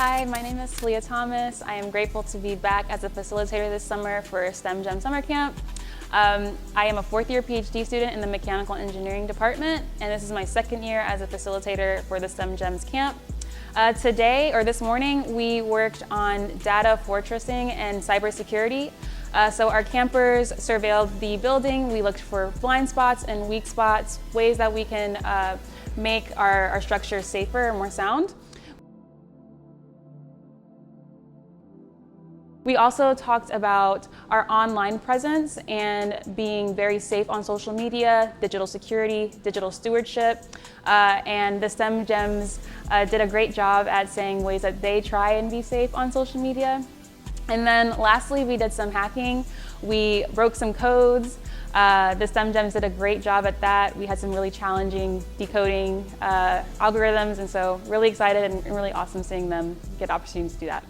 Hi, my name is Talia Thomas. I am grateful to be back as a facilitator this summer for STEM Gem Summer Camp. I am a fourth-year PhD student in the Mechanical Engineering Department, and this is my second year as a facilitator for the STEM Gems Camp. This morning, we worked on data fortressing and cybersecurity. So our campers surveilled the building. We looked for blind spots and weak spots, ways that we can make our structures safer and more sound. We also talked about our online presence and being very safe on social media, digital security, digital stewardship, and the STEM Gems did a great job at saying ways that they try and be safe on social media. And then lastly, we did some hacking. We broke some codes. The STEM Gems did a great job at that. We had some really challenging decoding algorithms, and so really excited and really awesome seeing them get opportunities to do that.